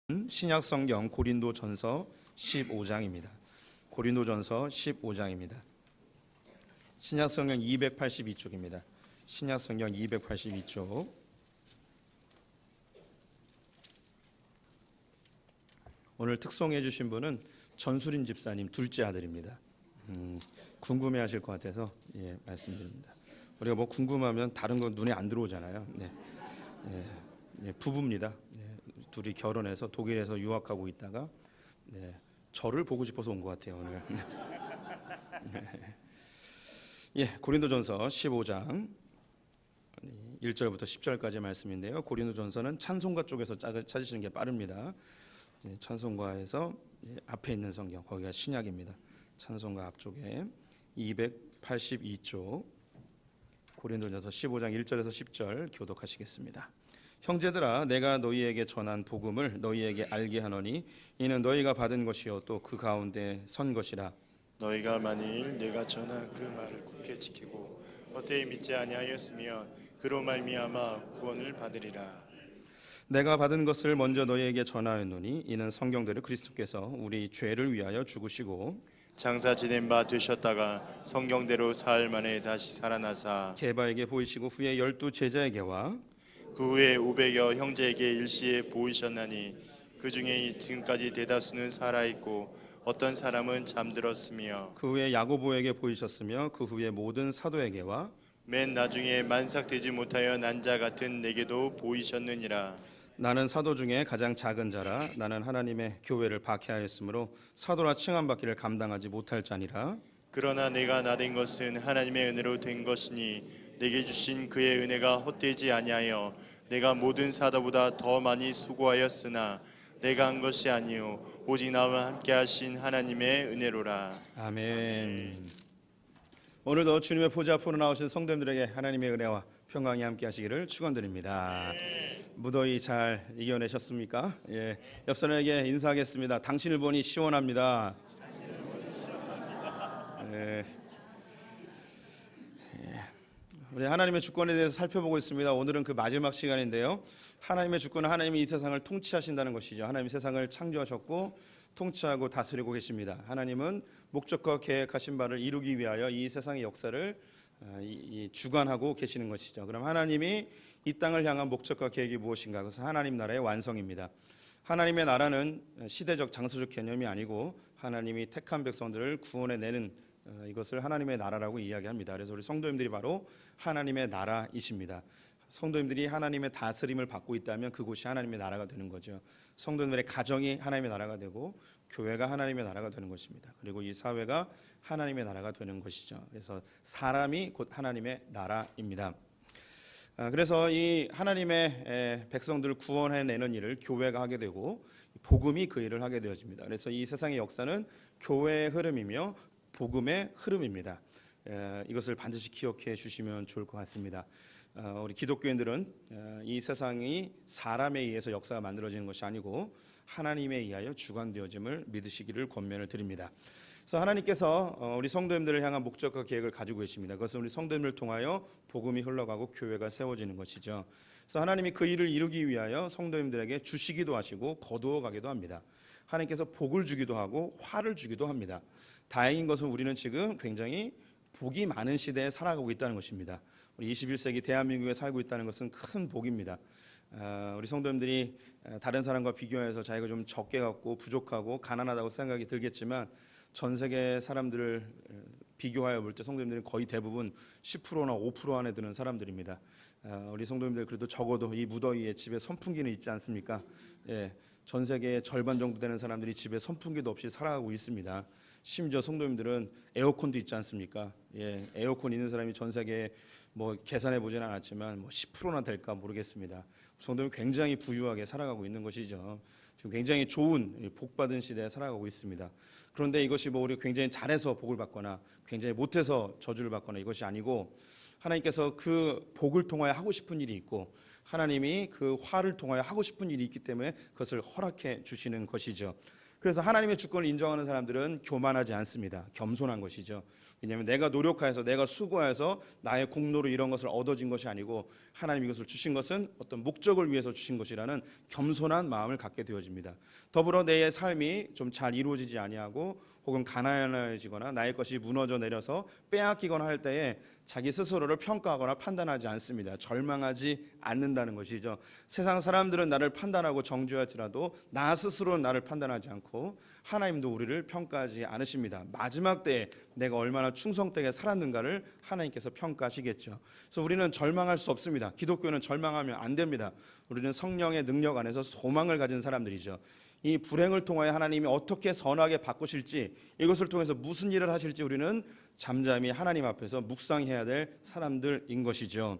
신약성경 고린도전서 15장입니다. 고린도전서 15장입니다. 신약성경 282쪽입니다. 신약성경 282쪽. 오늘 특송해 주신 분은 전수린 집사님 둘째 아들입니다. 궁금해하실 것 같아서 말씀드립니다. 우리가 뭐 궁금하면 다른 건 눈에 안 들어오잖아요. 부부입니다. 둘이 결혼해서 독일에서 유학하고 있다가 저를 보고 싶어서 온 것 같아요 오늘. 고린도전서 15장 1절부터 10절까지 말씀인데요. 고린도전서는 찬송가 쪽에서 찾으시는 게 빠릅니다. 찬송가에서 앞에 있는 성경, 거기가 신약입니다. 찬송가 앞쪽에 282쪽 고린도전서 15장 1절에서 10절 교독하시겠습니다. 형제들아, 내가 너희에게 전한 복음을 너희에게 알게 하노니 이는 너희가 받은 것이요 또 그 가운데 선 것이라. 너희가 만일 내가 전한 그 말을 굳게 지키고 헛되이 믿지 아니하였으면 그로 말미암아 구원을 받으리라. 내가 받은 것을 먼저 너희에게 전하였노니 이는 성경대로 그리스도께서 우리 죄를 위하여 죽으시고 장사 지낸 바 되셨다가 성경대로 사흘 만에 다시 살아나사 게바에게 보이시고 후에 12 제자에게와 그 후에 500여 형제에게 일시에 보이셨나니 그 중에 지금까지 대다수는 살아있고 어떤 사람은 잠들었으며 그 후에 야고보에게 보이셨으며 그 후에 모든 사도에게와 맨 나중에 만삭되지 못하여 난 자 같은 내게도 보이셨느니라. 나는 사도 중에 가장 작은 자라. 나는 하나님의 교회를 박해하였으므로 사도라 칭함받기를 감당하지 못할 자니라. 그러나 내가 나된 것은 하나님의 은혜로 된 것이니 내게 주신 그의 은혜가 헛되지 아니하여 내가 모든 사도보다 더 많이 수고하였으나 내가 한 것이 아니요 오직 나와 함께 하신 하나님의 은혜로라. 아멘. 오늘도 주님의 보좌 앞으로 나오신 성도님들에게 하나님의 은혜와 평강이 함께 하시기를 축원드립니다. 무더위 잘 이겨내셨습니까? 옆 사람에게 인사하겠습니다. 당신을 보니 시원합니다. 우리 하나님의 주권에 대해서 살펴보고 있습니다. 오늘은 그 마지막 시간인데요. 하나님의 주권은 하나님이 이 세상을 통치하신다는 것이죠. 하나님이 세상을 창조하셨고 통치하고 다스리고 계십니다. 하나님은 목적과 계획하신 바를 이루기 위하여 이 세상의 역사를 주관하고 계시는 것이죠. 그럼 하나님이 이 땅을 향한 목적과 계획이 무엇인가? 그것은 하나님 나라의 완성입니다. 하나님의 나라는 시대적 장소적 개념이 아니고 하나님이 택한 백성들을 구원해내는 이것을 하나님의 나라라고 이야기합니다. 그래서 우리 성도님들이 바로 하나님의 나라이십니다. 성도님들이 하나님의 다스림을 받고 있다면 그곳이 하나님의 나라가 되는 거죠. 성도님들의 가정이 하나님의 나라가 되고 교회가 하나님의 나라가 되는 것입니다. 그리고 이 사회가 하나님의 나라가 되는 것이죠. 그래서 사람이 곧 하나님의 나라입니다. 그래서 이 하나님의 백성들을 구원해내는 일을 교회가 하게 되고 복음이 그 일을 하게 되어집니다. 그래서 이 세상의 역사는 교회의 흐름이며 복음의 흐름입니다. 이것을 반드시 기억해 주시면 좋을 것 같습니다. 우리 기독교인들은 이 세상이 사람에 의해서 역사가 만들어지는 것이 아니고 하나님에 의하여 주관되어짐을 믿으시기를 권면을 드립니다. 그래서 하나님께서 우리 성도님들을 향한 목적과 계획을 가지고 계십니다. 그것은 우리 성도님을 통하여 복음이 흘러가고 교회가 세워지는 것이죠. 그래서 하나님이 그 일을 이루기 위하여 성도님들에게 주시기도 하시고 거두어 가기도 합니다. 하나님께서 복을 주기도 하고 화를 주기도 합니다. 다행인 것은 우리는 지금 굉장히 복이 많은 시대에 살아가고 있다는 것입니다. 우리 21세기 대한민국에 살고 있다는 것은 큰 복입니다. 우리 성도님들이 다른 사람과 비교해서 자기가 좀 적게 갖고 부족하고 가난하다고 생각이 들겠지만 전 세계 사람들을 비교하여 볼 때 성도님들은 거의 대부분 10%나 5% 안에 드는 사람들입니다. 우리 성도님들 그래도 적어도 이 무더위에 집에 선풍기는 있지 않습니까? 전 세계의 절반 정도 되는 사람들이 집에 선풍기도 없이 살아가고 있습니다. 심지어 성도님들은 에어컨도 있지 않습니까? 에어컨 있는 사람이 전 세계에 뭐 계산해 보진 않았지만 뭐 10%나 될까 모르겠습니다. 성도는 굉장히 부유하게 살아가고 있는 것이죠. 지금 굉장히 좋은 복받은 시대에 살아가고 있습니다. 그런데 이것이 뭐 우리가 굉장히 잘해서 복을 받거나 굉장히 못해서 저주를 받거나 이것이 아니고 하나님께서 그 복을 통하여 하고 싶은 일이 있고 하나님이 그 화를 통하여 하고 싶은 일이 있기 때문에 그것을 허락해 주시는 것이죠. 그래서 하나님의 주권을 인정하는 사람들은 교만하지 않습니다. 겸손한 것이죠. 왜냐하면 내가 노력해서 내가 수고해서 나의 공로로 이런 것을 얻어진 것이 아니고 하나님이 이것을 주신 것은 어떤 목적을 위해서 주신 것이라는 겸손한 마음을 갖게 되어집니다. 더불어 내 삶이 좀 잘 이루어지지 아니하고 혹은 가난해지거나 나의 것이 무너져 내려서 빼앗기거나 할 때에 자기 스스로를 평가하거나 판단하지 않습니다. 절망하지 않는다는 것이죠. 세상 사람들은 나를 판단하고 정죄할지라도 나 스스로는 나를 판단하지 않고 하나님도 우리를 평가하지 않으십니다. 마지막 때에 내가 얼마나 충성되게 살았는가를 하나님께서 평가하시겠죠. 그래서 우리는 절망할 수 없습니다. 기독교는 절망하면 안 됩니다. 우리는 성령의 능력 안에서 소망을 가진 사람들이죠. 이 불행을 통하여 하나님이 어떻게 선하게 바꾸실지, 이것을 통해서 무슨 일을 하실지 우리는 잠잠히 하나님 앞에서 묵상해야 될 사람들인 것이죠.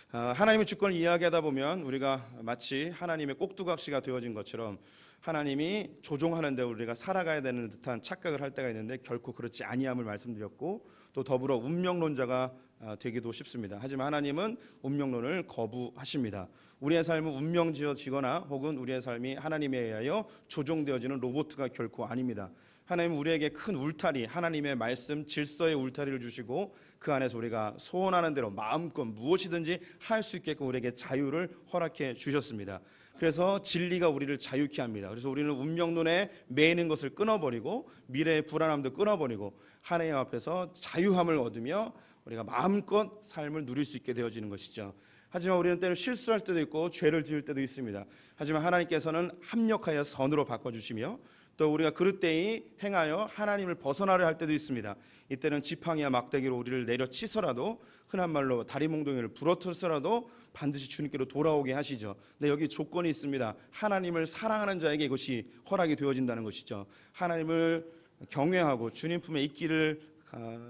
하나님의 주권을 이야기하다 보면 우리가 마치 하나님의 꼭두각시가 되어진 것처럼 하나님이 조종하는데 우리가 살아가야 되는 듯한 착각을 할 때가 있는데 결코 그렇지 아니함을 말씀드렸고, 또 더불어 운명론자가 되기도 쉽습니다. 하지만 하나님은 운명론을 거부하십니다. 우리의 삶은 운명지어지거나 혹은 우리의 삶이 하나님에 의하여 조종되어지는 로봇가 결코 아닙니다. 하나님은 우리에게 큰 울타리, 하나님의 말씀 질서의 울타리를 주시고 그 안에서 우리가 소원하는 대로 마음껏 무엇이든지 할 수 있게끔 우리에게 자유를 허락해 주셨습니다. 그래서 진리가 우리를 자유케 합니다. 그래서 우리는 운명론에 매이는 것을 끊어버리고 미래의 불안함도 끊어버리고 하나님 앞에서 자유함을 얻으며 우리가 마음껏 삶을 누릴 수 있게 되어지는 것이죠. 하지만 우리는 때로 실수할 때도 있고 죄를 지을 때도 있습니다. 하지만 하나님께서는 합력하여 선으로 바꿔주시며 또 우리가 그릇되이 행하여 하나님을 벗어나려 할 때도 있습니다. 이때는 지팡이와 막대기로 우리를 내려치서라도, 흔한 말로 다리몽둥이를 부러뜨서라도 반드시 주님께로 돌아오게 하시죠. 근데 여기 조건이 있습니다. 하나님을 사랑하는 자에게 이것이 허락이 되어진다는 것이죠. 하나님을 경외하고 주님 품에 있기를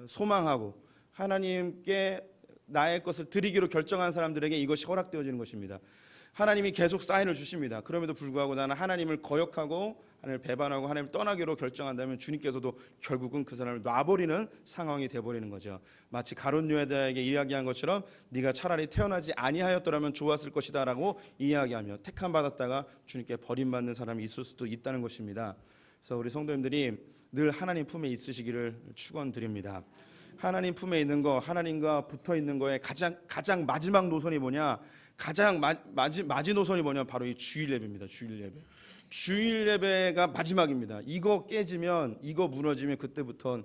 소망하고 하나님께 나의 것을 드리기로 결정한 사람들에게 이것이 허락되어지는 것입니다. 하나님이 계속 사인을 주십니다. 그럼에도 불구하고 나는 하나님을 거역하고 하나님을 배반하고 하나님을 떠나기로 결정한다면 주님께서도 결국은 그 사람을 놔버리는 상황이 돼버리는 거죠. 마치 가룟 유다에게 이야기한 것처럼 네가 차라리 태어나지 아니하였더라면 좋았을 것이다 라고 이야기하며 택함 받았다가 주님께 버림받는 사람이 있을 수도 있다는 것입니다. 그래서 우리 성도님들이 늘 하나님 품에 있으시기를 축원드립니다. 하나님 품에 있는 거, 하나님과 붙어 있는 거에 가장 마지막 노선이 뭐냐? 가장 마지노선이 뭐냐? 바로 이 주일 예배입니다. 주일 예배. 주일 예배가 마지막입니다. 이거 깨지면, 이거 무너지면 그때부터는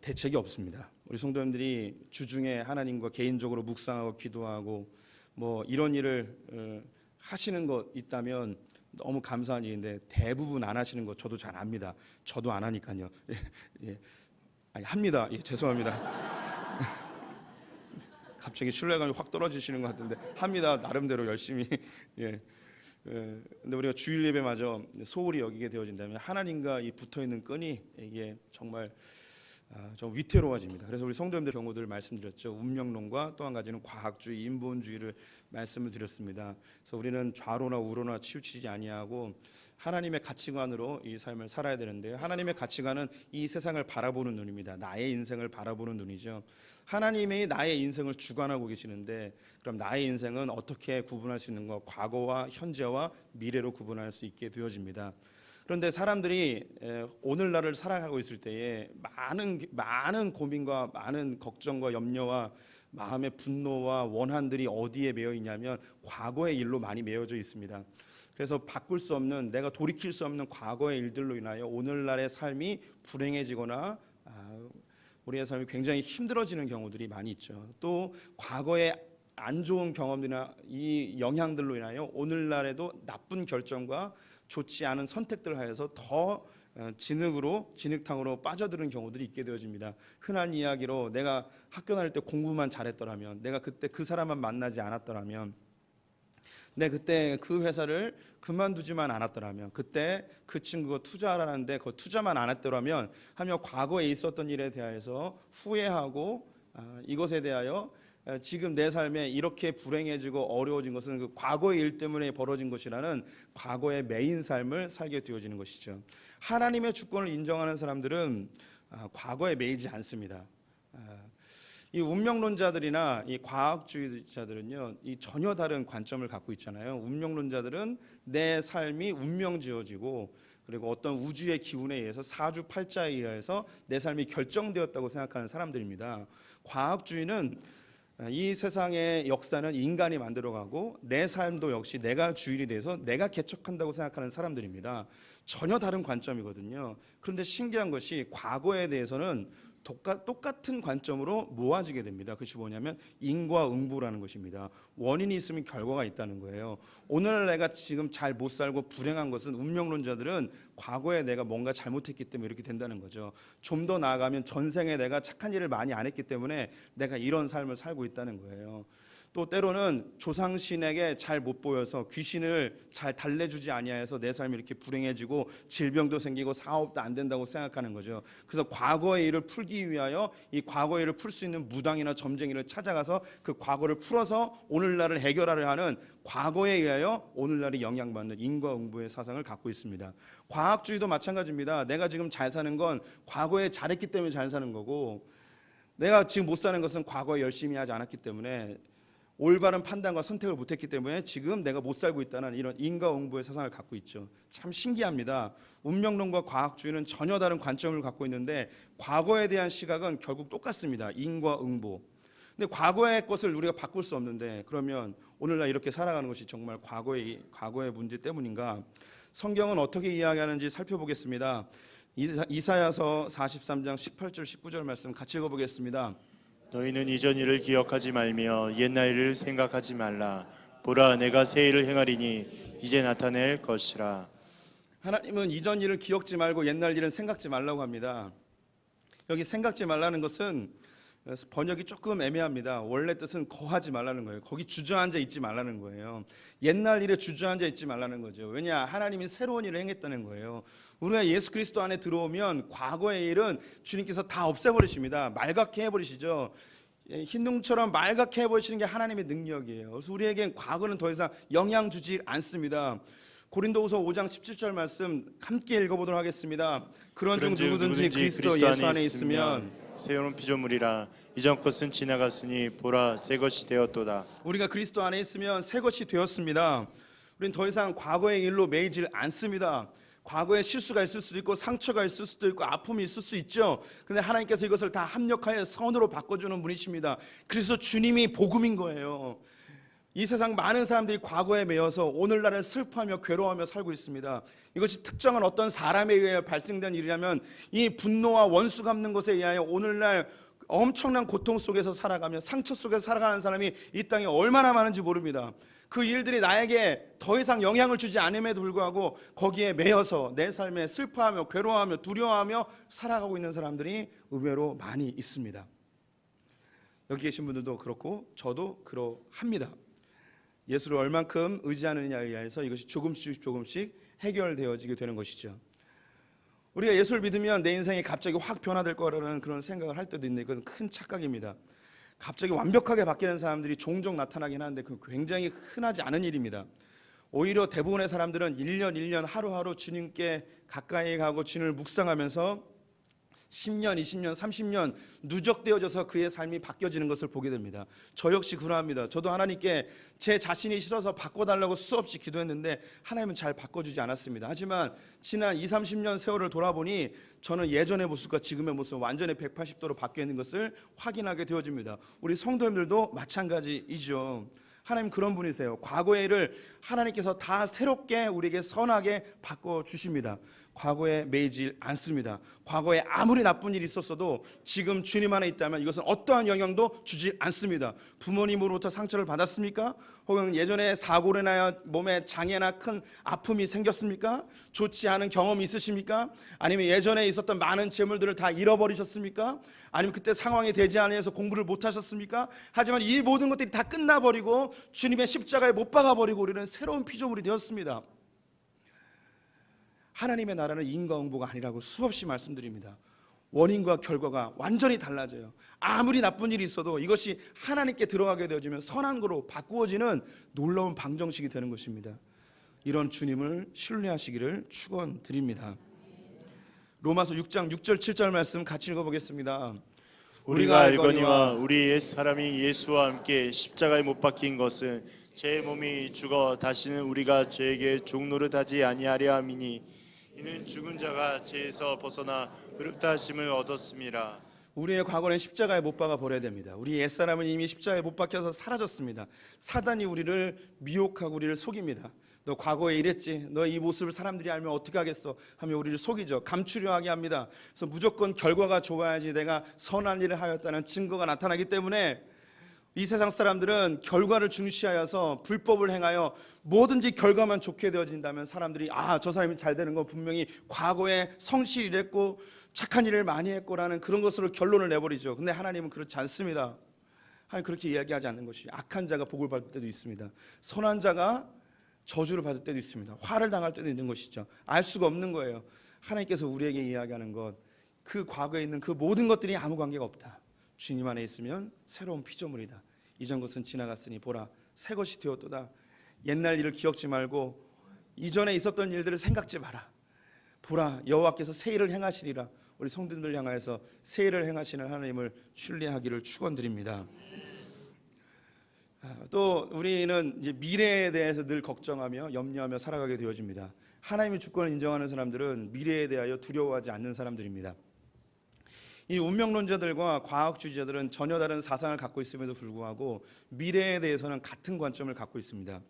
대책이 없습니다. 우리 성도님들이 주중에 하나님과 개인적으로 묵상하고 기도하고 뭐 이런 일을 하시는 것 있다면 너무 감사한 일인데 대부분 안 하시는 거 저도 잘 압니다. 저도 안 하니까요. 예. 아니, 합니다. 예, 죄송합니다. 갑자기 신뢰감이 확 떨어지시는 것 같은데 합니다. 나름대로 열심히. 예. 근데 우리가 주일 예배마저 소홀히 여기게 되어진다면 하나님과 이 붙어 있는 끈이 이게 정말 좀 위태로워집니다. 그래서 우리 성도님들 경우들 말씀드렸죠. 운명론과 또 한 가지는 과학주의, 인본주의를 말씀을 드렸습니다. 그래서 우리는 좌로나 우로나 치우치지 아니하고 하나님의 가치관으로 이 삶을 살아야 되는데요. 하나님의 가치관은 이 세상을 바라보는 눈입니다. 나의 인생을 바라보는 눈이죠. 하나님이 나의 인생을 주관하고 계시는데 그럼 나의 인생은 어떻게 구분할 수 있는 것? 과거와 현재와 미래로 구분할 수 있게 되어집니다. 그런데 사람들이 오늘날을 살아가고 있을 때에 많은 고민과 많은 걱정과 염려와 마음의 분노와 원한들이 어디에 매여 있냐면 과거의 일로 많이 매여져 있습니다. 그래서 바꿀 수 없는, 내가 돌이킬 수 없는 과거의 일들로 인하여 오늘날의 삶이 불행해지거나 우리의 삶이 굉장히 힘들어지는 경우들이 많이 있죠. 또 과거의 안 좋은 경험이나 이 영향들로 인하여 오늘날에도 나쁜 결정과 좋지 않은 선택들을 하여서 더 진흙탕으로 빠져드는 경우들이 있게 되어집니다. 흔한 이야기로 내가 학교 다닐 때 공부만 잘했더라면, 내가 그때 그 사람만 만나지 않았더라면, 내 그때 그 회사를 그만두지만 않았더라면, 그때 그 친구가 투자하라는데 그 투자만 안 했더라면 하며 과거에 있었던 일에 대해서 후회하고 이것에 대하여 지금 내 삶에 이렇게 불행해지고 어려워진 것은 그 과거의 일 때문에 벌어진 것이라는 과거의 매인 삶을 살게 되어지는 것이죠. 하나님의 주권을 인정하는 사람들은 과거에 매이지 않습니다. 이 운명론자들이나 이 과학주의자들은요, 이 전혀 다른 관점을 갖고 있잖아요. 운명론자들은 내 삶이 운명지어지고 그리고 어떤 우주의 기운에 의해서 사주팔자에 의해서 내 삶이 결정되었다고 생각하는 사람들입니다. 과학주의는 이 세상의 역사는 인간이 만들어가고 내 삶도 역시 내가 주인이 돼서 내가 개척한다고 생각하는 사람들입니다. 전혀 다른 관점이거든요. 그런데 신기한 것이 과거에 대해서는 똑같은 관점으로 모아지게 됩니다. 그것이 뭐냐면 인과응보라는 것입니다. 원인이 있으면 결과가 있다는 거예요. 오늘 내가 지금 잘 못 살고 불행한 것은 운명론자들은 과거에 내가 뭔가 잘못했기 때문에 이렇게 된다는 거죠. 좀 더 나아가면 전생에 내가 착한 일을 많이 안 했기 때문에 내가 이런 삶을 살고 있다는 거예요. 또 때로는 조상신에게 잘 못 보여서 귀신을 잘 달래주지 아니하여서 내 삶이 이렇게 불행해지고 질병도 생기고 사업도 안 된다고 생각하는 거죠. 그래서 과거의 일을 풀기 위하여 이 과거의 일을 풀 수 있는 무당이나 점쟁이를 찾아가서 그 과거를 풀어서 오늘날을 해결하려 하는 과거에 의하여 오늘날이 영향받는 인과응보의 사상을 갖고 있습니다. 과학주의도 마찬가지입니다. 내가 지금 잘 사는 건 과거에 잘했기 때문에 잘 사는 거고, 내가 지금 못 사는 것은 과거에 열심히 하지 않았기 때문에, 올바른 판단과 선택을 못했기 때문에 지금 내가 못 살고 있다는 이런 인과응보의 사상을 갖고 있죠. 참 신기합니다. 운명론과 과학주의는 전혀 다른 관점을 갖고 있는데 과거에 대한 시각은 결국 똑같습니다. 인과응보. 근데 과거의 것을 우리가 바꿀 수 없는데, 그러면 오늘날 이렇게 살아가는 것이 정말 과거의 문제 때문인가? 성경은 어떻게 이야기하는지 살펴보겠습니다. 이사야서 43장 18절 19절 말씀 같이 읽어보겠습니다. 너희는 이전 일을 기억하지 말며 옛날 일을 생각하지 말라. 보라, 내가 새 일을 행하리니 이제 나타낼 것이라. 하나님은 이전 일을 기억지 말고 옛날 일은 생각지 말라고 합니다. 여기 생각지 말라는 것은 번역이 조금 애매합니다. 원래 뜻은 거하지 말라는 거예요. 거기 주저앉아 있지 말라는 거예요. 옛날 일에 주저앉아 있지 말라는 거죠. 왜냐? 하나님이 새로운 일을 행했다는 거예요. 우리가 예수 그리스도 안에 들어오면 과거의 일은 주님께서 다 없애버리십니다. 말갛게 해버리시죠. 흰둥처럼 말갛게 해버리시는 게 하나님의 능력이에요. 그래서 우리에겐 과거는 더 이상 영향 주지 않습니다. 고린도후서 5장 17절 말씀 함께 읽어보도록 하겠습니다. 그런 중 누구든지 그리스도 예수 안에 있으면 새로운 피조물이라. 이전 것은 지나갔으니 보라, 새 것이 되었도다. 우리가 그리스도 안에 있으면 새 것이 되었습니다. 우리는 더 이상 과거의 일로 매이질 않습니다. 과거에 실수가 있을 수도 있고 상처가 있을 수도 있고 아픔이 있을 수 있죠. 근데 하나님께서 이것을 다 합력하여 선으로 바꿔주는 분이십니다. 그래서 주님이 복음인 거예요. 이 세상 많은 사람들이 과거에 매여서 오늘날은 슬퍼하며 괴로워하며 살고 있습니다. 이것이 특정한 어떤 사람에 의해 발생된 일이라면 이 분노와 원수 갚는 것에 의하여 오늘날 엄청난 고통 속에서 살아가며 상처 속에서 살아가는 사람이 이 땅에 얼마나 많은지 모릅니다. 그 일들이 나에게 더 이상 영향을 주지 않음에도 불구하고 거기에 매여서 내 삶에 슬퍼하며 괴로워하며 두려워하며 살아가고 있는 사람들이 의외로 많이 있습니다. 여기 계신 분들도 그렇고 저도 그러합니다. 예수를 얼만큼 의지하느냐에 의해서 이것이 조금씩 해결되어지게 되는 것이죠. 우리가 예수를 믿으면 내 인생이 갑자기 확 변화될 거라는 그런 생각을 할 때도 있는데 그것은 큰 착각입니다. 갑자기 완벽하게 바뀌는 사람들이 종종 나타나긴 하는데 그건 굉장히 흔하지 않은 일입니다. 오히려 대부분의 사람들은 1년 하루하루 주님께 가까이 가고 주님을 묵상하면서 10년, 20년, 30년 누적되어져서 그의 삶이 바뀌어지는 것을 보게 됩니다. 저 역시 그러합니다. 저도 하나님께 제 자신이 싫어서 바꿔달라고 수없이 기도했는데 하나님은 잘 바꿔주지 않았습니다. 하지만 지난 20, 30년 세월을 돌아보니 저는 예전의 모습과 지금의 모습 완전히 180도로 바뀌어 있는 것을 확인하게 되어집니다. 우리 성도님들도 마찬가지이죠. 하나님 그런 분이세요. 과거의 일을 하나님께서 다 새롭게 우리에게 선하게 바꿔주십니다. 과거에 매이지 않습니다. 과거에 아무리 나쁜 일이 있었어도 지금 주님 안에 있다면 이것은 어떠한 영향도 주지 않습니다. 부모님으로부터 상처를 받았습니까? 혹은 예전에 사고를 나여 몸에 장애나 큰 아픔이 생겼습니까? 좋지 않은 경험이 있으십니까? 아니면 예전에 있었던 많은 재물들을 다 잃어버리셨습니까? 아니면 그때 상황이 되지 않아서 공부를 못하셨습니까? 하지만 이 모든 것들이 다 끝나버리고 주님의 십자가에 못 박아버리고 우리는 새로운 피조물이 되었습니다. 하나님의 나라는 인과응보가 아니라고 수없이 말씀드립니다. 원인과 결과가 완전히 달라져요. 아무리 나쁜 일이 있어도 이것이 하나님께 들어가게 되어지면 선한 거로 바꾸어지는 놀라운 방정식이 되는 것입니다. 이런 주님을 신뢰하시기를 축원드립니다. 로마서 6장 6절 7절 말씀 같이 읽어보겠습니다. 우리가 알거니와 우리 옛 사람이 예수와 함께 십자가에 못 박힌 것은 제 몸이 죽어 다시는 우리가 죄에게 종노릇하지 아니하려 함이니 이는 죽은 자가 죄에서 벗어나 의롭다 하심을 얻었음이라. 우리의 과거는 십자가에 못 박아 버려야 됩니다. 우리 옛사람은 이미 십자가에 못 박혀서 사라졌습니다. 사단이 우리를 미혹하고 우리를 속입니다. 너 과거에 이랬지, 너 이 모습을 사람들이 알면 어떻게 하겠어 하며 우리를 속이죠. 감추려 하게 합니다. 그래서 무조건 결과가 좋아야지 내가 선한 일을 하였다는 증거가 나타나기 때문에 이 세상 사람들은 결과를 중시하여서 불법을 행하여 뭐든지 결과만 좋게 되어진다면 사람들이 저 사람이 잘 되는 건 분명히 과거에 성실히 일했고 착한 일을 많이 했고라는 그런 것으로 결론을 내버리죠. 근데 하나님은 그렇지 않습니다. 하나님 그렇게 이야기하지 않는 것이, 악한 자가 복을 받을 때도 있습니다. 선한 자가 저주를 받을 때도 있습니다. 화를 당할 때도 있는 것이죠. 알 수가 없는 거예요. 하나님께서 우리에게 이야기하는 것, 그 과거에 있는 그 모든 것들이 아무 관계가 없다. 주님 안에 있으면 새로운 피조물이다. 이전 것은 지나갔으니 보라 새 것이 되었도다. 옛날 일을 기억지 말고 이전에 있었던 일들을 생각지 마라. 보라 여호와께서 새 일을 행하시리라. 우리 성도들 향하여서 새 일을 행하시는 하나님을 신뢰하기를 축원드립니다. 또 우리는 이제 미래에 대해서 늘 걱정하며 염려하며 살아가게 되어집니다. 하나님의 주권을 인정하는 사람들은 미래에 대하여 두려워하지 않는 사람들입니다. 이 운명론자들과 과학주의자들은 전혀 다른 사상을 갖고 있음에도 불구하고 미래에 대해서는 같은 관점을 갖고 있습니다.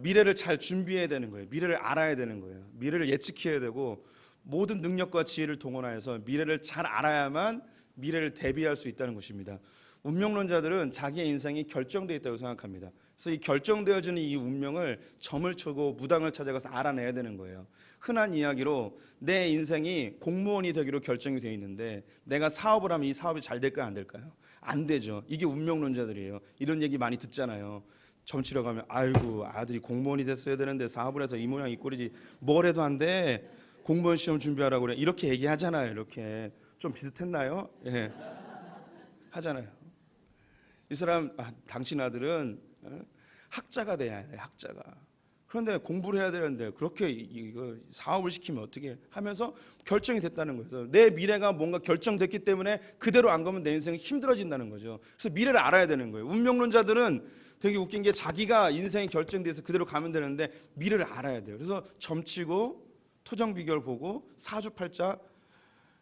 미래를 잘 준비해야 되는 거예요. 미래를 알아야 되는 거예요. 미래를 예측해야 되고 모든 능력과 지혜를 동원하여서 미래를 잘 알아야만 미래를 대비할 수 있다는 것입니다. 운명론자들은 자기의 인생이 결정되어 있다고 생각합니다. 그래서 이 결정되어지는 이 운명을 점을 쳐고 무당을 찾아가서 알아내야 되는 거예요. 흔한 이야기로 내 인생이 공무원이 되기로 결정이 되어 있는데 내가 사업을 하면 이 사업이 잘 될까요, 안 될까요? 안 되죠. 이게 운명론자들이에요. 이런 얘기 많이 듣잖아요. 점 치러 가면 아이고 아들이 공무원이 됐어야 되는데 사업을 해서 이 모양 이 꼴이지 뭘 해도 안 돼. 공무원 시험 준비하라고 그래. 이렇게 얘기하잖아요. 이렇게 좀 비슷했나요? 예. 하잖아요. 이 사람 당신 아들은 학자가 돼야 해. 학자가. 그런데 공부를 해야 되는데 그렇게 이거 사업을 시키면 어떻게 하면서 결정이 됐다는 거예요. 내 미래가 뭔가 결정됐기 때문에 그대로 안 가면 내 인생이 힘들어진다는 거죠. 그래서 미래를 알아야 되는 거예요. 운명론자들은 되게 웃긴 게 자기가 인생이 결정돼서 그대로 가면 되는데 미래를 알아야 돼요. 그래서 점치고 토정 비결 보고 사주팔자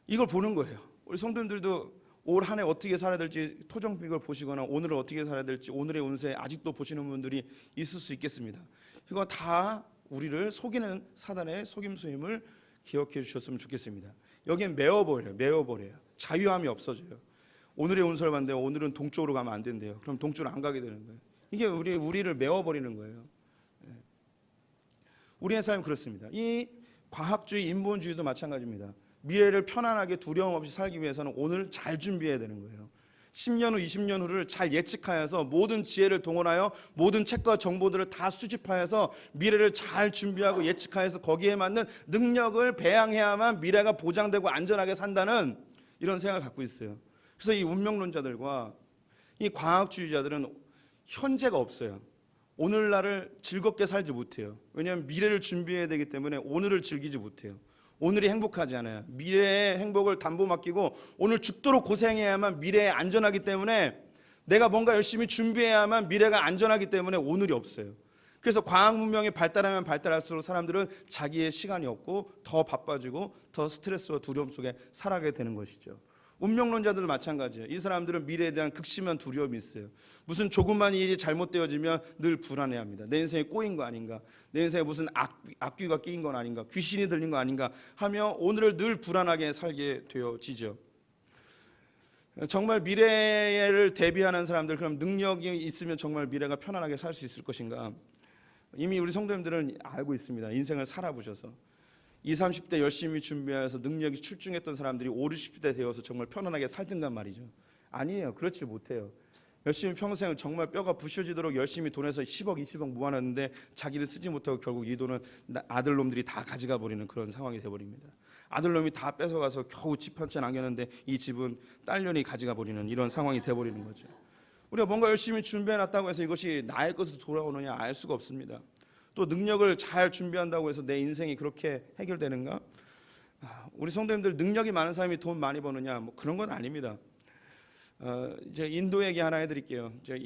이걸 보는 거예요. 우리 성도님들도 올 한 해 어떻게 살아야 될지 토정 비결 보시거나 오늘을 어떻게 살아야 될지 오늘의 운세 아직도 보시는 분들이 있을 수 있겠습니다. 이거 다 우리를 속이는 사단의 속임수임을 기억해 주셨으면 좋겠습니다. 여기엔 메워버려요. 자유함이 없어져요. 오늘의 운세를 봤는데 오늘은 동쪽으로 가면 안 된대요. 그럼 동쪽으로 안 가게 되는 거예요. 이게 우리를 메워버리는 거예요. 우리의 삶은 그렇습니다. 이 과학주의, 인본주의도 마찬가지입니다. 미래를 편안하게 두려움 없이 살기 위해서는 오늘 잘 준비해야 되는 거예요. 10년 후, 20년 후를 잘 예측하여서 모든 지혜를 동원하여 모든 책과 정보들을 다 수집하여서 미래를 잘 준비하고 예측하여서 거기에 맞는 능력을 배양해야만 미래가 보장되고 안전하게 산다는 이런 생각을 갖고 있어요. 그래서 이 운명론자들과 이 과학주의자들은 현재가 없어요. 오늘날을 즐겁게 살지 못해요. 왜냐하면 미래를 준비해야 되기 때문에 오늘을 즐기지 못해요. 오늘이 행복하지 않아요. 미래의 행복을 담보 맡기고 오늘 죽도록 고생해야만 미래에 안전하기 때문에 내가 뭔가 열심히 준비해야만 미래가 안전하기 때문에 오늘이 없어요. 그래서 과학 문명이 발달하면 발달할수록 사람들은 자기의 시간이 없고 더 바빠지고 더 스트레스와 두려움 속에 살아가게 되는 것이죠. 운명론자들도 마찬가지예요. 이 사람들은 미래에 대한 극심한 두려움이 있어요. 무슨 조그만 일이 잘못되어지면 늘 불안해합니다. 내 인생에 꼬인 거 아닌가, 내 인생에 무슨 악귀가 끼인 건 아닌가, 귀신이 들린 거 아닌가 하며 오늘을 늘 불안하게 살게 되어지죠. 정말 미래를 대비하는 사람들, 그럼 능력이 있으면 정말 미래가 편안하게 살 수 있을 것인가? 이미 우리 성도님들은 알고 있습니다. 인생을 살아보셔서 20, 30대 열심히 준비해서 능력이 출중했던 사람들이 50, 60대 되어서 정말 편안하게 살든간 말이죠. 아니에요. 그렇지 못해요. 열심히 평생 정말 뼈가 부셔지도록 열심히 돈에서 10억, 20억 모아놨는데 자기를 쓰지 못하고 결국 이 돈은 아들놈들이 다 가져가 버리는 그런 상황이 돼버립니다. 아들놈이 다 뺏어가서 겨우 집 한 채 남겼는데 이 집은 딸년이 가져가 버리는 이런 상황이 돼버리는 거죠. 우리가 뭔가 열심히 준비해놨다고 해서 이것이 나의 것으로 돌아오느냐 알 수가 없습니다. 또 능력을 잘 준비한다고 해서 내 인생이 그렇게 해결되는가? 우리 성도님들 능력이 많은 사람이 돈 많이 버느냐? 뭐 그런 건 아닙니다. 이제 인도 얘기 하나 해드릴게요. 제가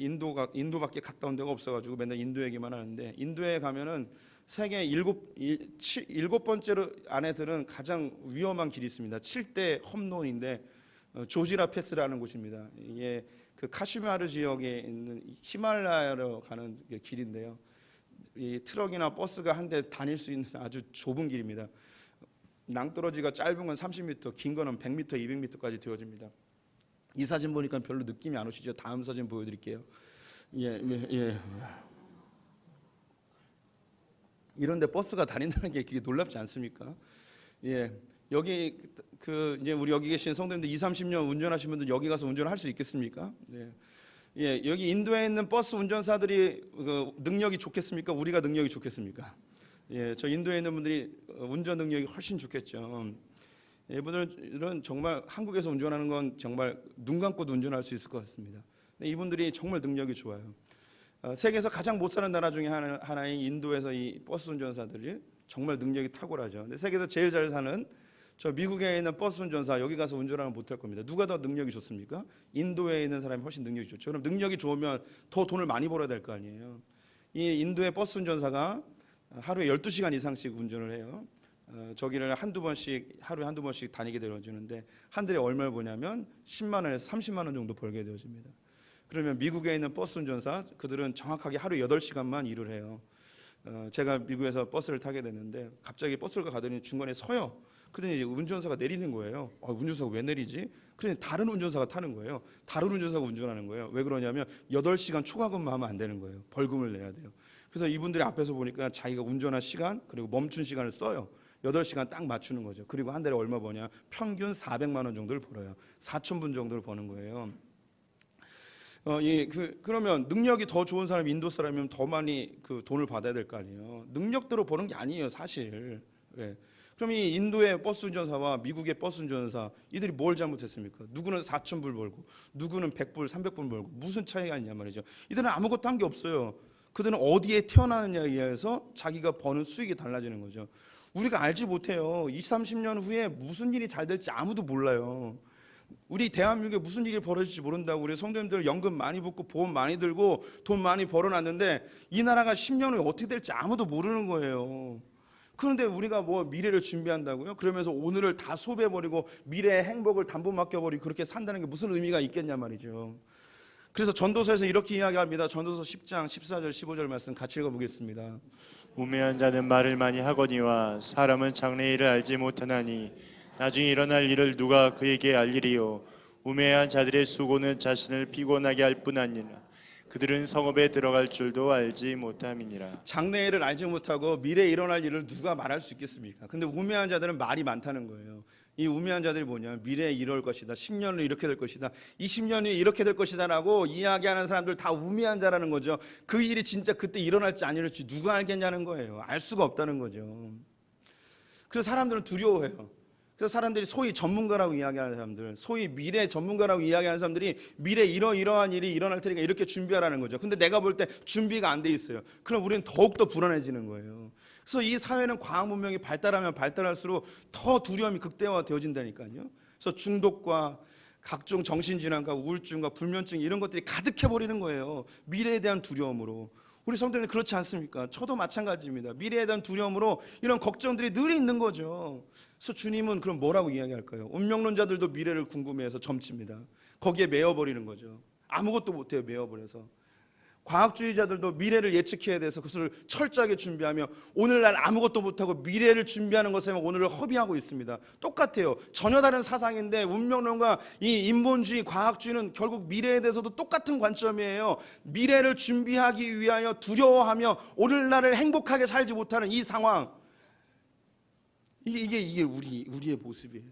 인도밖에 갔다 온 데가 없어가지고 맨날 인도 얘기만 하는데 인도에 가면은 세계 일곱 번째로 안에 들은 가장 위험한 길이 있습니다. 7대 험로인데 조지라 패스라는 곳입니다. 이게 그 카슈미르 지역에 있는 히말라야로 가는 길인데요. 이 트럭이나 버스가 한 대 다닐 수 있는 아주 좁은 길입니다. 낭떠러지가 짧은 건 30m, 긴 거는 100m, 200m까지 되어집니다. 이 사진 보니까 별로 느낌이 안 오시죠? 다음 사진 보여드릴게요. 예. 이런데 버스가 다닌다는 게 그게 놀랍지 않습니까? 예, 여기 이제 우리 여기 계신 성도님들 20-30년 운전하신 분들 여기 가서 운전을 할 수 있겠습니까? 예, 여기 인도에 있는 버스 운전사들이 능력이 좋겠습니까? 우리가 능력이 좋겠습니까? 예, 저 인도에 있는 분들이 운전 능력이 훨씬 좋겠죠. 이분들은 정말 한국에서 운전하는 건 정말 눈 감고도 운전할 수 있을 것 같습니다. 이분들이 정말 능력이 좋아요. 세계에서 가장 못 사는 나라 중에 하나인 인도에서 이 버스 운전사들이 정말 능력이 탁월하죠. 근데 세계에서 제일 잘 사는 저 미국에 있는 버스 운전사 여기 가서 운전하면 못할 겁니다. 누가 더 능력이 좋습니까? 인도에 있는 사람이 훨씬 능력이 좋죠. 그럼 능력이 좋으면 더 돈을 많이 벌어야 될 거 아니에요. 이 인도의 버스 운전사가 하루에 12시간 이상씩 운전을 해요. 저기를 하루에 한두 번씩 다니게 되어지는데 한 달에 얼마를 버냐면 10만 원에서 30만 원 정도 벌게 되어집니다. 그러면 미국에 있는 버스 운전사 그들은 정확하게 하루에 8시간만 일을 해요. 제가 미국에서 버스를 타게 됐는데 갑자기 버스를 가더니 중간에 서요. 그러더니 이제 운전사가 내리는 거예요. 운전사가 왜 내리지? 그러니 다른 운전사가 타는 거예요. 다른 운전사가 운전하는 거예요. 왜 그러냐면 8시간 초과 근무하면 안 되는 거예요. 벌금을 내야 돼요. 그래서 이분들이 앞에서 보니까 자기가 운전한 시간 그리고 멈춘 시간을 써요. 8시간 딱 맞추는 거죠. 그리고 한 달에 얼마 버냐? 평균 400만 원 정도를 벌어요. 4,000불 정도를 버는 거예요. 그러면 능력이 더 좋은 사람이 인도 사람이면 더 많이 그 돈을 받아야 될 거 아니에요. 능력대로 버는 게 아니에요, 사실. 예. 그럼 이 인도의 버스 운전사와 미국의 버스 운전사 이들이 뭘 잘못했습니까? 누구는 4,000불 벌고 누구는 100불, 300불 벌고 무슨 차이가 있냐 말이죠. 이들은 아무것도 한 게 없어요. 그들은 어디에 태어나느냐에 의해서 자기가 버는 수익이 달라지는 거죠. 우리가 알지 못해요. 20-30년 후에 무슨 일이 잘 될지 아무도 몰라요. 우리 대한민국에 무슨 일이 벌어질지 모른다고 우리 성도님들 연금 많이 붙고 보험 많이 들고 돈 많이 벌어놨는데 이 나라가 10년 후에 어떻게 될지 아무도 모르는 거예요. 그런데 우리가 뭐 미래를 준비한다고요? 그러면서 오늘을 다 소비해버리고 미래의 행복을 담보 맡겨버리고 그렇게 산다는 게 무슨 의미가 있겠냐 말이죠. 그래서 전도서에서 이렇게 이야기합니다. 전도서 10장 14절 15절 말씀 같이 읽어보겠습니다. 우매한 자는 말을 많이 하거니와 사람은 장래 일을 알지 못하나니 나중에 일어날 일을 누가 그에게 알리리요. 우매한 자들의 수고는 자신을 피곤하게 할 뿐 아니라 그들은 성읍에 들어갈 줄도 알지 못함이니라. 장래일을 알지 못하고 미래에 일어날 일을 누가 말할 수 있겠습니까? 근데 우매한 자들은 말이 많다는 거예요. 이 우매한 자들이 뭐냐? 미래에 이럴 것이다. 10년 후에 이렇게 될 것이다. 20년 후에 이렇게 될 것이다라고 이야기하는 사람들 다 우매한 자라는 거죠. 그 일이 진짜 그때 일어날지 안 일어날지 누가 알겠냐는 거예요. 알 수가 없다는 거죠. 그래서 사람들은 두려워해요. 그래서 사람들이 소위 전문가라고 이야기하는 사람들, 소위 미래 전문가라고 이야기하는 사람들이 미래 이러이러한 일이 일어날 테니까 이렇게 준비하라는 거죠. 근데 내가 볼 때 준비가 안 돼 있어요. 그럼 우리는 더욱더 불안해지는 거예요. 그래서 이 사회는 과학 문명이 발달하면 발달할수록 더 두려움이 극대화되어진다니까요. 그래서 중독과 각종 정신질환과 우울증과 불면증 이런 것들이 가득해버리는 거예요. 미래에 대한 두려움으로. 우리 성도님들 그렇지 않습니까? 저도 마찬가지입니다. 미래에 대한 두려움으로 이런 걱정들이 늘 있는 거죠. 그래서 주님은 그럼 뭐라고 이야기할까요? 운명론자들도 미래를 궁금해해서 점칩니다. 거기에 매여버리는 거죠. 아무것도 못해요. 매여버려서. 과학주의자들도 미래를 예측해야 돼서 그것을 철저하게 준비하며 오늘날 아무것도 못하고 미래를 준비하는 것에 오늘을 허비하고 있습니다. 똑같아요. 전혀 다른 사상인데 운명론과 이 인본주의, 과학주의는 결국 미래에 대해서도 똑같은 관점이에요. 미래를 준비하기 위하여 두려워하며 오늘날을 행복하게 살지 못하는 이 상황, 이게 우리의 모습이에요.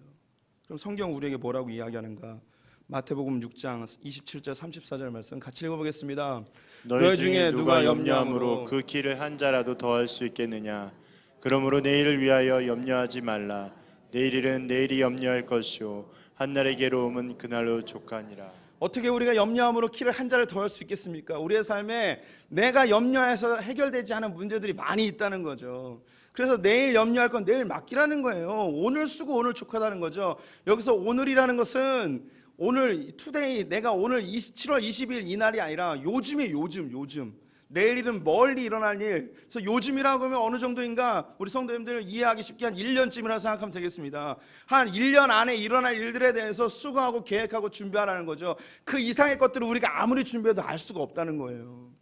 그럼 성경 우리에게 뭐라고 이야기하는가? 마태복음 6장 27절 34절 말씀 같이 읽어보겠습니다. 너희 중에 누가 염려함으로 그 길을 한 자라도 더할 수 있겠느냐? 그러므로 내일을 위하여 염려하지 말라. 내일일은 내일이 염려할 것이요 한날의 괴로움은 그날로 족하니라. 어떻게 우리가 염려함으로 키를 한 자를 더할 수 있겠습니까? 우리의 삶에 내가 염려해서 해결되지 않은 문제들이 많이 있다는 거죠. 그래서 내일 염려할 건 내일 맡기라는 거예요. 오늘 쓰고 오늘 족하다는 거죠. 여기서 오늘이라는 것은 오늘 투데이, 내가 오늘 7월 20일 이 날이 아니라 요즘에 요즘 내일은 멀리 일어날 일. 그래서 요즘이라고 하면 어느 정도인가 우리 성도님들 이해하기 쉽게 한 1년쯤이라 생각하면 되겠습니다. 한 1년 안에 일어날 일들에 대해서 수고하고 계획하고 준비하라는 거죠. 그 이상의 것들을 우리가 아무리 준비해도 알 수가 없다는 거예요.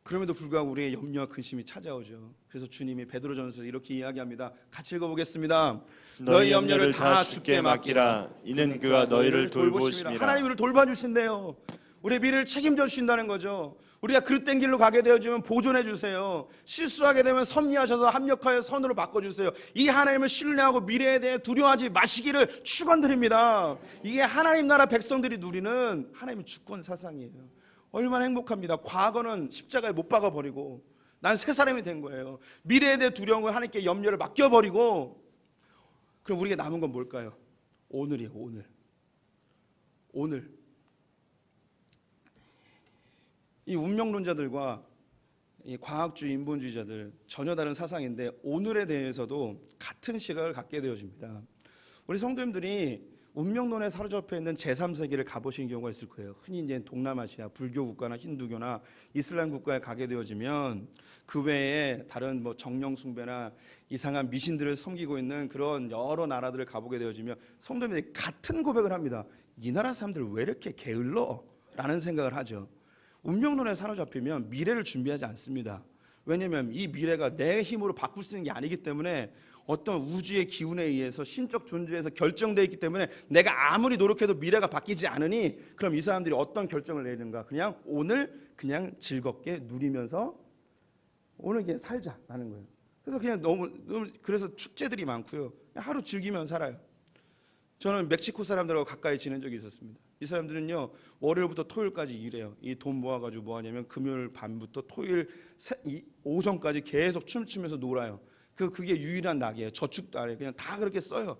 그럼에도 불구하고 우리의 염려와 근심이 찾아오죠. 그래서 주님이 베드로전서에서 이렇게 이야기합니다. 같이 읽어보겠습니다. 너희 염려를 다 주께 맡기라. 이는 그가 너희를 돌보심이라. 하나님 우리를 돌봐주신대요. 우리의 미래를 책임져 주신다는 거죠. 우리가 그릇된 길로 가게 되어지면 보존해 주세요. 실수하게 되면 섭리하셔서 합력하여 선으로 바꿔주세요. 이 하나님을 신뢰하고 미래에 대해 두려워하지 마시기를 축원드립니다. 이게 하나님 나라 백성들이 누리는 하나님의 주권 사상이에요. 얼마나 행복합니다. 과거는 십자가에 못 박아버리고 난 새 사람이 된 거예요. 미래에 대해 두려움을 하나님께 염려를 맡겨버리고, 그럼 우리에게 남은 건 뭘까요? 오늘이에요. 오늘. 이 운명론자들과 이 과학주의, 인본주의자들 전혀 다른 사상인데 오늘에 대해서도 같은 시각을 갖게 되어집니다. 우리 성도님들이 운명론에 사로잡혀 있는 제3세계를 가보신 경우가 있을 거예요. 흔히 이제 동남아시아 불교 국가나 힌두교나 이슬람 국가에 가게 되어지면 그 외에 다른 뭐 정령 숭배나 이상한 미신들을 섬기고 있는 그런 여러 나라들을 가보게 되어지면 성도님들이 같은 고백을 합니다. 이 나라 사람들 왜 이렇게 게을러? 라는 생각을 하죠. 운명론에 사로잡히면 미래를 준비하지 않습니다. 왜냐하면 이 미래가 내 힘으로 바꿀 수 있는 게 아니기 때문에 어떤 우주의 기운에 의해서 신적 존재에서 결정되어 있기 때문에 내가 아무리 노력해도 미래가 바뀌지 않으니 그럼 이 사람들이 어떤 결정을 내리는가? 그냥 오늘 그냥 즐겁게 누리면서 오늘 그냥 살자라는 거예요. 그래서 그냥 너무 그래서 축제들이 많고요. 그냥 하루 즐기면 살아요. 저는 멕시코 사람들하고 가까이 지낸 적이 있었습니다. 이 사람들은요 월요일부터 토요일까지 일해요. 이 돈 모아가지고 뭐 하냐면 금요일 밤부터 토요일 오전까지 계속 춤추면서 놀아요. 그게 유일한 낙이에요. 저축도 안 해요. 그냥 다 그렇게 써요.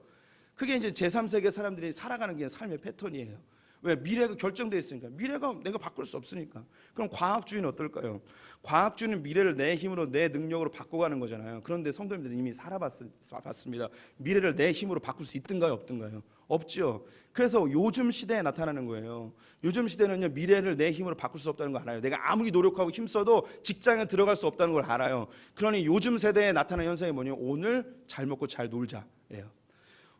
그게 이제 제3세계 사람들이 살아가는 게 삶의 패턴이에요. 왜? 미래가 결정되어 있으니까. 미래가 내가 바꿀 수 없으니까. 그럼 과학주의는 어떨까요? 과학주의는 미래를 내 힘으로 내 능력으로 바꿔가는 거잖아요. 그런데 성도님들은 이미 살아봤습니다. 미래를 내 힘으로 바꿀 수 있든가요 없든가요? 없죠. 그래서 요즘 시대에 나타나는 거예요. 요즘 시대는요 미래를 내 힘으로 바꿀 수 없다는 걸 알아요. 내가 아무리 노력하고 힘써도 직장에 들어갈 수 없다는 걸 알아요. 그러니 요즘 세대에 나타나는 현상이 뭐냐면 오늘 잘 먹고 잘 놀자예요.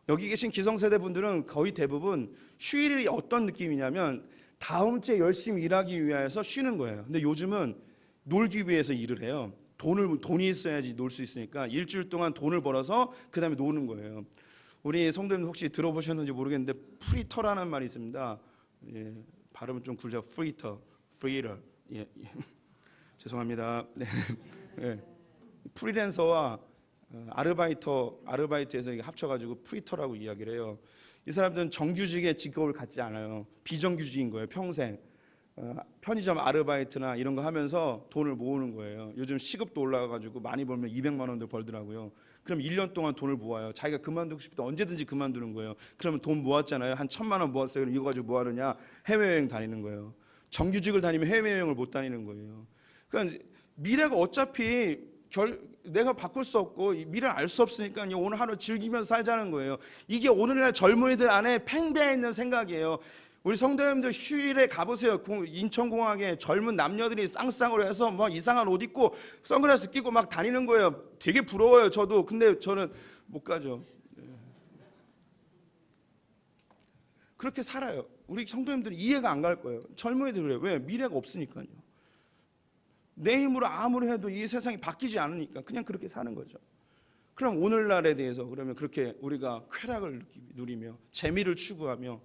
여기 계신 기성세대 분들은 거의 대부분 휴일이 어떤 느낌이냐면 다음 주에 열심히 일하기 위해서 쉬는 거예요. 근데 요즘은 놀기 위해서 일을 해요. 돈이 있어야지 놀 수 있으니까 일주일 동안 돈을 벌어서 그 다음에 노는 거예요. 우리 성도님 혹시 들어보셨는지 모르겠는데 프리터라는 말이 있습니다. 예, 발음은 좀 굴려. 프리터. 예. 죄송합니다. 네. 예. 프리랜서와 아르바이트에서 합쳐가지고 프리터라고 이야기를 해요. 이 사람들은 정규직의 직업을 갖지 않아요. 비정규직인 거예요. 평생 편의점 아르바이트나 이런 거 하면서 돈을 모으는 거예요. 요즘 시급도 올라가가지고 많이 벌면 200만 원도 벌더라고요. 그럼 1년 동안 돈을 모아요. 자기가 그만두고 싶을 때 언제든지 그만두는 거예요. 그러면 돈 모았잖아요. 한 1,000만 원 모았어요. 그럼 이거 가지고 뭐 하느냐? 해외여행 다니는 거예요. 정규직을 다니면 해외여행을 못 다니는 거예요. 그러니까 미래가 어차피 내가 바꿀 수 없고 미래를 알 수 없으니까 오늘 하루 즐기면서 살자는 거예요. 이게 오늘날 젊은이들 안에 팽배해 있는 생각이에요. 우리 성도님들 휴일에 가보세요. 인천공항에 젊은 남녀들이 쌍쌍으로 해서 뭐 이상한 옷 입고 선글라스 끼고 막 다니는 거예요. 되게 부러워요. 저도. 근데 저는 못 가죠. 그렇게 살아요. 우리 성도님들은 이해가 안 갈 거예요. 젊은이들 그래요. 왜? 미래가 없으니까요. 내 힘으로 아무리 해도 이 세상이 바뀌지 않으니까 그냥 그렇게 사는 거죠. 그럼 오늘날에 대해서 그러면 그렇게 우리가 쾌락을 누리며 재미를 추구하며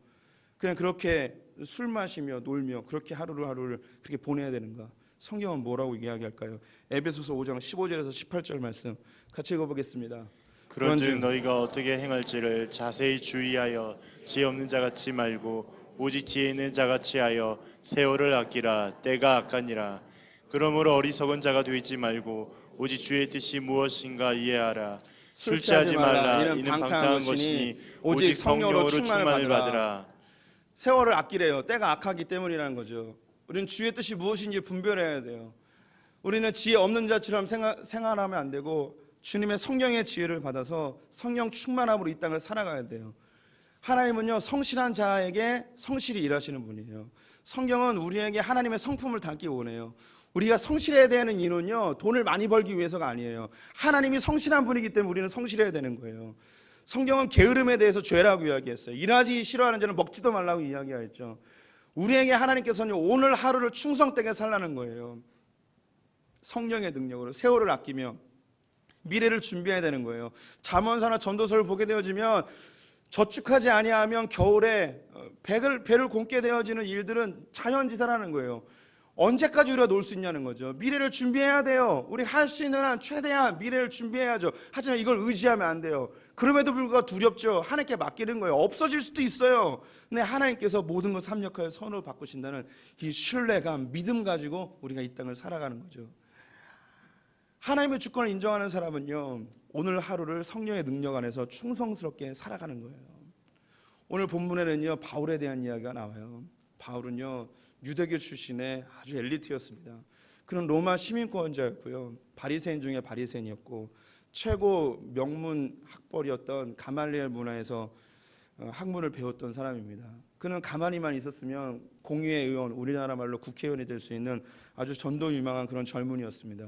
그냥 그렇게 술 마시며 놀며 그렇게 하루를 그렇게 보내야 되는가? 성경은 뭐라고 이야기할까요? 에베소서 5장 15절에서 18절 말씀 같이 읽어보겠습니다. 그런즉 너희가 어떻게 행할지를 자세히 주의하여 지혜 없는 자같이 말고 오직 지혜 있는 자같이 하여 세월을 아끼라. 때가 악하니라. 그러므로 어리석은 자가 되지 말고 오직 주의 뜻이 무엇인가 이해하라. 술 취하지 말라. 이는 방탕한 것이니 오직 성령으로 충만을 받으라. 세월을 아끼래요. 때가 악하기 때문이라는 거죠. 우리는 주의 뜻이 무엇인지 분별해야 돼요. 우리는 지혜 없는 자처럼 생활하면 안 되고 주님의 성령의 지혜를 받아서 성령 충만함으로 이 땅을 살아가야 돼요. 하나님은요 성실한 자에게 성실히 일하시는 분이에요. 성경은 우리에게 하나님의 성품을 닮기 원해요. 우리가 성실해야 되는 이유는요, 돈을 많이 벌기 위해서가 아니에요. 하나님이 성실한 분이기 때문에 우리는 성실해야 되는 거예요. 성경은 게으름에 대해서 죄라고 이야기했어요. 일하지 싫어하는 자는 먹지도 말라고 이야기했죠. 우리에게 하나님께서는 오늘 하루를 충성되게 살라는 거예요. 성령의 능력으로 세월을 아끼며 미래를 준비해야 되는 거예요. 잠언서나 전도서를 보게 되어지면 저축하지 아니하면 겨울에 배를 곪게 되어지는 일들은 자연지사라는 거예요. 언제까지 우리가 놀 수 있냐는 거죠. 미래를 준비해야 돼요. 우리 할 수 있는 한 최대한 미래를 준비해야죠. 하지만 이걸 의지하면 안 돼요. 그럼에도 불구하고 두렵죠. 하나님께 맡기는 거예요. 없어질 수도 있어요. 근데 하나님께서 모든 것 합력하여 선으로 바꾸신다는 이 신뢰감, 믿음 가지고 우리가 이 땅을 살아가는 거죠. 하나님의 주권을 인정하는 사람은요, 오늘 하루를 성령의 능력 안에서 충성스럽게 살아가는 거예요. 오늘 본문에는요, 바울에 대한 이야기가 나와요. 바울은요, 유대교 출신의 아주 엘리트였습니다. 그는 로마 시민권자였고요, 바리새인 중에 바리새인이었고, 최고 명문 학벌이었던 가말리엘 문화에서 학문을 배웠던 사람입니다. 그는 가만히만 있었으면 공의회 의원, 우리나라 말로 국회의원이 될 수 있는 아주 전도 유망한 그런 젊은이였습니다.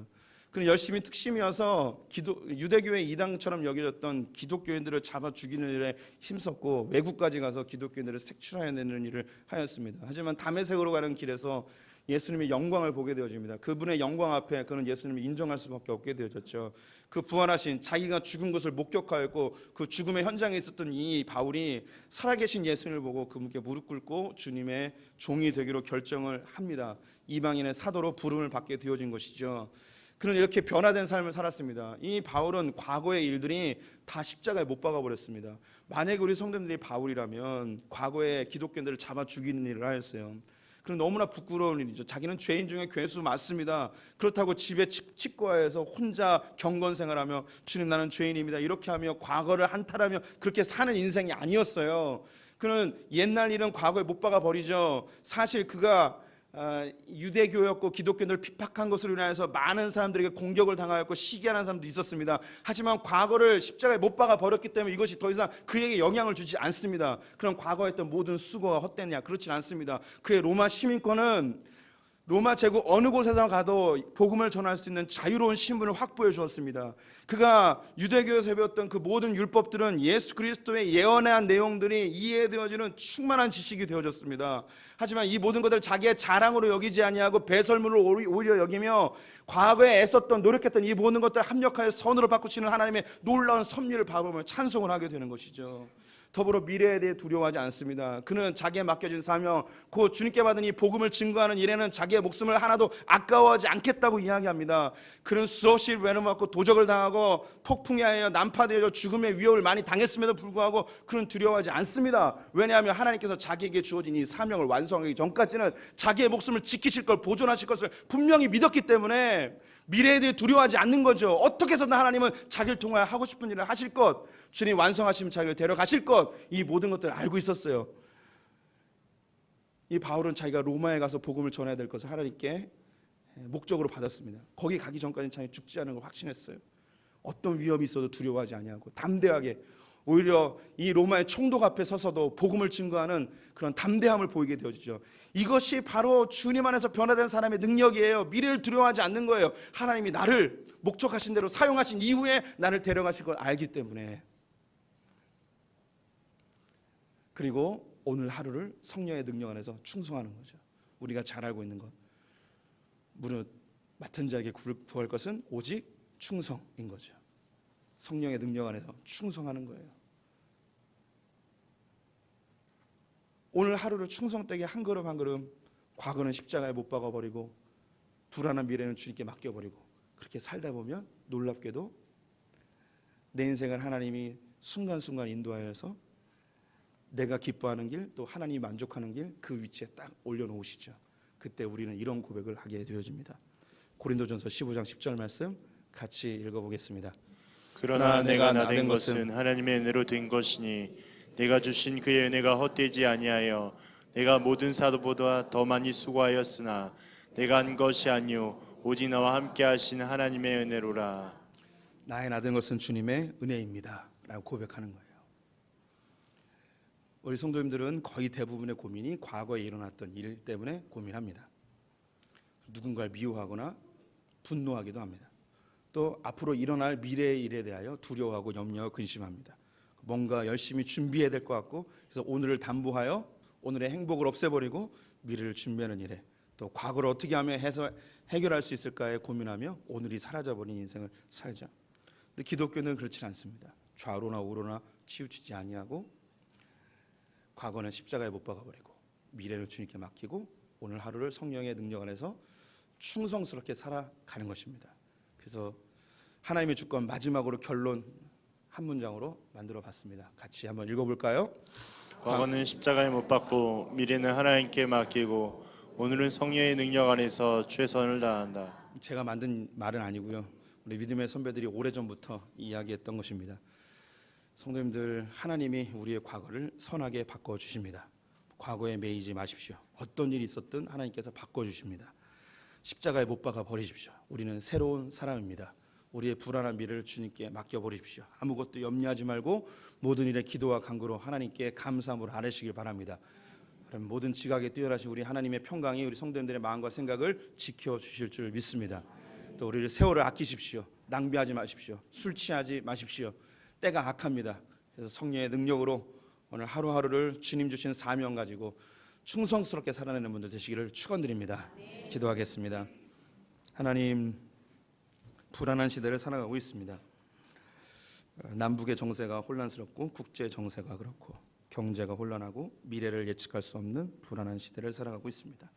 그는 열심히 특심이어서 유대교의 이당처럼 여겨졌던 기독교인들을 잡아 죽이는 일에 힘썼고, 외국까지 가서 기독교인들을 색출해내는 일을 하였습니다. 하지만 다메섹으로 가는 길에서 예수님의 영광을 보게 되어집니다. 그분의 영광 앞에 그는 예수님을 인정할 수밖에 없게 되어졌죠. 그 부활하신, 자기가 죽은 것을 목격하였고 그 죽음의 현장에 있었던 이 바울이 살아계신 예수님을 보고 그분께 무릎 꿇고 주님의 종이 되기로 결정을 합니다. 이방인의 사도로 부름을 받게 되어진 것이죠. 그는 이렇게 변화된 삶을 살았습니다. 이 바울은 과거의 일들이 다 십자가에 못 박아 버렸습니다. 만약에 우리 성도님들이 바울이라면 과거에 기독교인들을 잡아 죽이는 일을 하였어요. 그는 너무나 부끄러운 일이죠. 자기는 죄인 중에 괴수 맞습니다. 그렇다고 집에 치과에서 혼자 경건 생활하며 주님 나는 죄인입니다 이렇게 하며 과거를 한탄하며 그렇게 사는 인생이 아니었어요. 그는 옛날 일은 과거에 못 박아 버리죠. 사실 그가 유대교였고 기독교인들을 핍박한 것으로 인하여서 많은 사람들에게 공격을 당하였고 시기하는 사람도 있었습니다. 하지만 과거를 십자가에 못 박아 버렸기 때문에 이것이 더 이상 그에게 영향을 주지 않습니다. 그럼 과거에 했던 모든 수고가 헛되냐? 그렇진 않습니다. 그의 로마 시민권은 로마 제국 어느 곳에서 가도 복음을 전할 수 있는 자유로운 신분을 확보해 주었습니다. 그가 유대교에서 배웠던 그 모든 율법들은 예수 그리스도의 예언한 내용들이 이해되어지는 충만한 지식이 되어졌습니다. 하지만 이 모든 것을 자기의 자랑으로 여기지 아니하고 배설물을 오히려 여기며 과거에 애썼던 노력했던 이 모든 것들을 합력하여 선으로 바꾸시는 하나님의 놀라운 섭리를 바라보며 찬송을 하게 되는 것이죠. 더불어 미래에 대해 두려워하지 않습니다. 그는 자기에 맡겨진 사명, 곧 주님께 받은 이 복음을 증거하는 일에는 자기의 목숨을 하나도 아까워하지 않겠다고 이야기합니다. 그는 수없이 외로움받고 도적을 당하고 폭풍에 하여 난파되어 죽음의 위협을 많이 당했음에도 불구하고 그는 두려워하지 않습니다. 왜냐하면 하나님께서 자기에게 주어진 이 사명을 완성하기 전까지는 자기의 목숨을 지키실 걸, 보존하실 것을 분명히 믿었기 때문에 미래에 대해 두려워하지 않는 거죠. 어떻게 해서든 하나님은 자기를 통하여 하고 싶은 일을 하실 것, 주님 완성하시면 자기를 데려가실 것, 이 모든 것들을 알고 있었어요. 이 바울은 자기가 로마에 가서 복음을 전해야 될 것을 하나님께 목적으로 받았습니다. 거기 가기 전까지는 자기 죽지 않은 걸 확신했어요. 어떤 위험이 있어도 두려워하지 아니하고 담대하게, 오히려 이 로마의 총독 앞에 서서도 복음을 증거하는 그런 담대함을 보이게 되어지죠. 이것이 바로 주님 안에서 변화된 사람의 능력이에요. 미래를 두려워하지 않는 거예요. 하나님이 나를 목적하신 대로 사용하신 이후에 나를 데려가실 걸 알기 때문에. 그리고 오늘 하루를 성령의 능력 안에서 충성하는 거죠. 우리가 잘 알고 있는 것, 무릇 맡은 자에게 구할 것은 오직 충성인 거죠. 성령의 능력 안에서 충성하는 거예요. 오늘 하루를 충성되게 한 걸음 한 걸음, 과거는 십자가에 못 박아버리고 불안한 미래는 주님께 맡겨버리고 그렇게 살다 보면 놀랍게도 내 인생을 하나님이 순간순간 인도하여서 내가 기뻐하는 길, 또 하나님이 만족하는 길, 그 위치에 딱 올려놓으시죠. 그때 우리는 이런 고백을 하게 되어집니다. 고린도전서 15장 10절 말씀 같이 읽어보겠습니다. 그러나 내가 나된 것은 하나님의 은혜로 된 것이니 내가 주신 그의 은혜가 헛되지 아니하여 내가 모든 사도보다 더 많이 수고하였으나 내가 한 것이 아니요 오직 나와 함께 하신 하나님의 은혜로라. 나의 나된 것은 주님의 은혜입니다 라고 고백하는 거예요. 우리 성도님들은 거의 대부분의 고민이 과거에 일어났던 일 때문에 고민합니다. 누군가를 미워하거나 분노하기도 합니다. 또 앞으로 일어날 미래의 일에 대하여 두려워하고 염려하고 근심합니다. 뭔가 열심히 준비해야 될 것 같고, 그래서 오늘을 담보하여 오늘의 행복을 없애버리고 미래를 준비하는 일에, 또 과거를 어떻게 하면 해결할 수 있을까에 고민하며 오늘이 사라져버린 인생을 살죠. 근데 기독교는 그렇지 않습니다. 좌로나 우로나 치우치지 아니하고 과거는 십자가에 못 박아버리고 미래를 주님께 맡기고 오늘 하루를 성령의 능력 안에서 충성스럽게 살아가는 것입니다. 그래서 하나님의 주권 마지막으로 결론 한 문장으로 만들어 봤습니다. 같이 한번 읽어볼까요? 과거는 십자가에 못 박고 미래는 하나님께 맡기고 오늘은 성령의 능력 안에서 최선을 다한다. 제가 만든 말은 아니고요. 우리 믿음의 선배들이 오래전부터 이야기했던 것입니다. 성도님들, 하나님이 우리의 과거를 선하게 바꿔주십니다. 과거에 매이지 마십시오. 어떤 일이 있었든 하나님께서 바꿔주십니다. 십자가에 못 박아 버리십시오. 우리는 새로운 사람입니다. 우리의 불안한 미래를 주님께 맡겨버리십시오. 아무것도 염려하지 말고 모든 일에 기도와 간구로 하나님께 감사함으로 아뢰시길 바랍니다. 그럼 모든 지각에 뛰어나신 우리 하나님의 평강이 우리 성도님들의 마음과 생각을 지켜주실 줄 믿습니다. 또 우리를 세월을 아끼십시오. 낭비하지 마십시오. 술 취하지 마십시오. 때가 악합니다. 그래서 성령의 능력으로 오늘 하루하루를 주님 주신 사명 가지고 충성스럽게 살아내는 분들 되시기를 축원드립니다. 기도하겠습니다. 하나님, 불안한 시대를 살아가고 있습니다. 남북의 정세가 혼란스럽고 국제 정세가 그렇고 경제가 혼란하고 미래를 예측할 수 없는 불안한 시대를 살아가고 있습니다.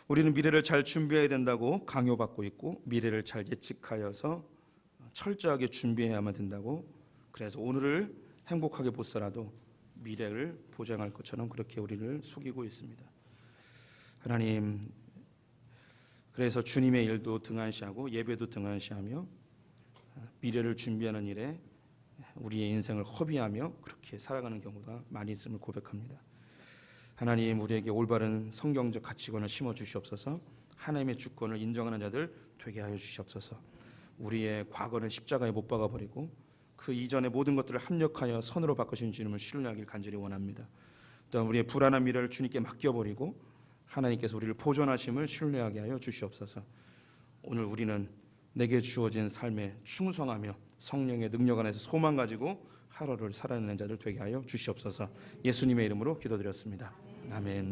우리는 미래를 잘 준비해야 된다고 강요받고 있고 미래를 잘 예측하여서 철저하게 준비해야만 된다고, 그래서 오늘을 행복하게 못 살아도 미래를 보장할 것처럼 그렇게 우리를 속이고 있습니다. 하나님, 그래서 주님의 일도 등한시하고 예배도 등한시하며 미래를 준비하는 일에 우리의 인생을 허비하며 그렇게 살아가는 경우가 많이 있음을 고백합니다. 하나님, 우리에게 올바른 성경적 가치관을 심어 주시옵소서. 하나님의 주권을 인정하는 자들 되게 하여 주시옵소서. 우리의 과거는 십자가에 못 박아버리고 그 이전의 모든 것들을 합력하여 선으로 바꾸신 주님을 신뢰하길 간절히 원합니다. 또한 우리의 불안한 미래를 주님께 맡겨버리고 하나님께서 우리를 보존하심을 신뢰하게 하여 주시옵소서. 오늘 우리는 내게 주어진 삶에 충성하며 성령의 능력 안에서 소망 가지고 하루를 살아내는 자들 되게 하여 주시옵소서. 예수님의 이름으로 기도드렸습니다. 아멘.